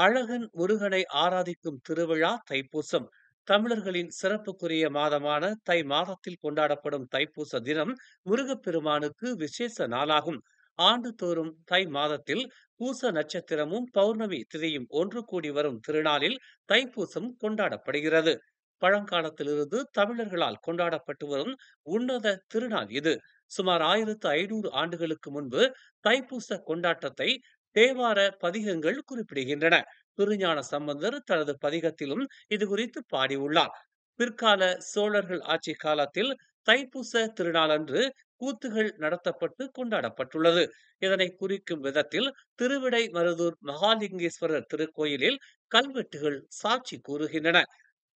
அழகன் முருகனை ஆராதிக்கும் திருவிழா தைப்பூசம். தமிழர்களின் சிறப்புக்குரிய மாதமான தை மாதத்தில் கொண்டாடப்படும் தைப்பூச தினம் முருகப்பெருமானுக்கு விசேஷ நாளாகும். ஆண்டுதோறும் தை மாதத்தில் பூச நட்சத்திரமும் பௌர்ணமி திதியும் ஒன்று கூடி வரும் திருநாளில் தைப்பூசம் கொண்டாடப்படுகிறது. பழங்காலத்திலிருந்து தமிழர்களால் கொண்டாடப்பட்டு வரும் உன்னத திருநாள் இது. சுமார் 1500 ஆண்டுகளுக்கு முன்பு தைப்பூச கொண்டாட்டத்தை தேவார பதிகங்கள் குறிப்பிடுகின்றன. திருஞான சம்பந்தர் தனது பதிகத்திலும் இது குறித்து பாடியுள்ளார். பிற்கால சோழர்கள் ஆட்சி காலத்தில் தைப்பூச திருநாளன்று கூத்துகள் நடத்தப்பட்டு கொண்டாடப்பட்டுள்ளது. இதனை குறிக்கும் விதத்தில் திருவிடை மருதூர் மகாலிங்கேஸ்வரர் திருக்கோயிலில் கல்வெட்டுகள் சாட்சி கூறுகின்றன.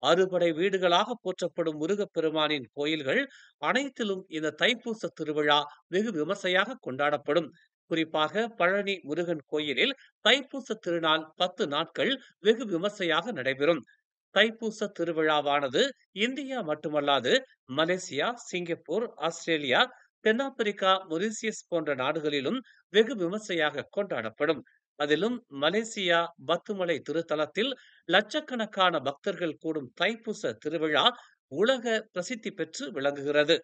அறுபடை வீடுகளாக போற்றப்படும் முருகப்பெருமானின் கோயில்கள் அனைத்திலும் இந்த தைப்பூச திருவிழா வெகு விமர்சையாக கொண்டாடப்படும். குறிப்பாக பழனி முருகன் கோயிலில் தைப்பூச திருநாள் 10 நாட்கள் வெகு விமர்சையாக நடைபெறும். தைப்பூச திருவிழாவானது இந்தியா மட்டுமல்லாது மலேசியா, சிங்கப்பூர், ஆஸ்திரேலியா, தென்னாப்பிரிக்கா, மொரிசியஸ் போன்ற நாடுகளிலும் வெகு விமர்சையாக கொண்டாடப்படும். அதிலும் மலேசியா பத்துமலை திருத்தலத்தில் லட்சக்கணக்கான பக்தர்கள் கூடும் தைப்பூச திருவிழா உலக பிரசித்தி பெற்று விளங்குகிறது.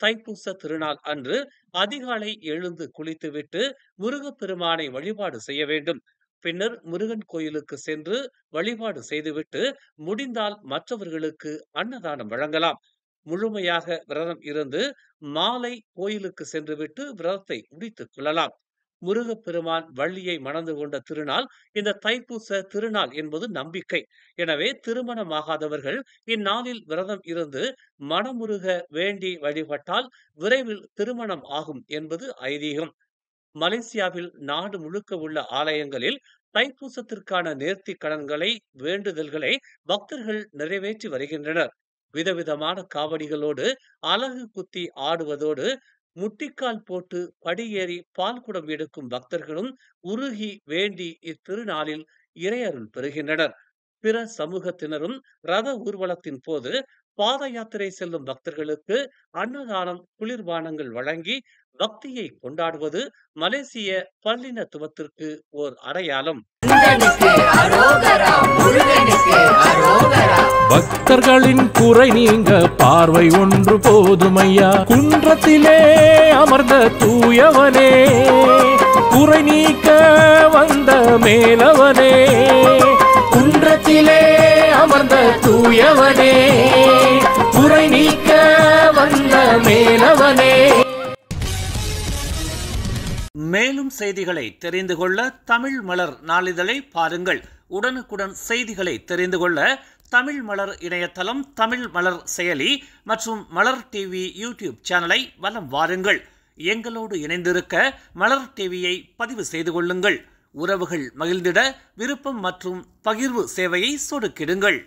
தைப்பூச திருநாள் அன்று அதிகாலை எழுந்து குளித்துவிட்டு முருகப்பெருமானை வழிபாடு செய்ய வேண்டும். பின்னர் முருகன் கோயிலுக்கு சென்று வழிபாடு செய்துவிட்டு முடிந்தால் மற்றவர்களுக்கு அன்னதானம் வழங்கலாம். முழுமையாக விரதம் இருந்து மாலை கோயிலுக்கு சென்றுவிட்டு விரதத்தை முடித்துக் கொள்ளலாம். முருகப்பெருமான் வள்ளியை மணந்து கொண்ட திருநாள் இந்த தைப்பூச திருநாள் என்பது நம்பிக்கை. எனவே திருமணமாகாதவர்கள் இந்நாளில் விரதம் இருந்து மனமுருக வேண்டி வழிபட்டால் விரைவில் திருமணம் ஆகும் என்பது ஐதீகம். மலேசியாவில் நாடு முழுக்க உள்ள ஆலயங்களில் தைப்பூசத்திற்கான நேர்த்தி கடன்களை, வேண்டுதல்களை பக்தர்கள் நிறைவேற்றி வருகின்றனர். விதவிதமான காவடிகளோடு அலகு குத்தி ஆடுவதோடு முட்டிக்கால் போட்டு படியேறி பால் குடம் எடுக்கும் பக்தர்களும் உருகி வேண்டி இத்திருநாளில் இறையருள் பெறுகின்றனர். பிற சமூகத்தினரும் ரத ஊர்வலத்தின் போது பாத யாத்திரை செல்லும் பக்தர்களுக்கு அன்னதானம், குளிர்பானங்கள் வழங்கி பக்தியை கொண்டாடுவது மலேசிய பல்லினத்துவத்திற்கு ஓர் அடையாளம். பக்தர்களின் குறை நீங்க பார்வை ஒன்று போதுமையா. குன்றத்திலே அமர்ந்த தூயவனே, குறை நீக்க வந்த மேலவனே. குன்றத்திலே அமர்ந்த தூயவனே, குறை நீக்க வந்த மேலவனே. மேலும் செய்திகளை தெரிந்து கொள்ள தமிழ் மலர் நாளிதழை பாருங்கள். உடனுக்குடன் செய்திகளை தெரிந்து கொள்ள தமிழ் மலர் இணையதளம், தமிழ் மலர் செயலி மற்றும் மலர் டிவி யூடியூப் சேனலை வலம் வாருங்கள். எங்களோடு இணைந்திருக்க மலர் டிவியை பதிவு செய்து கொள்ளுங்கள். உறவுகள் மகிழ்ந்திட விருப்பம் மற்றும் பகிர்வு சேவையை சொடுக்கிடுங்கள்.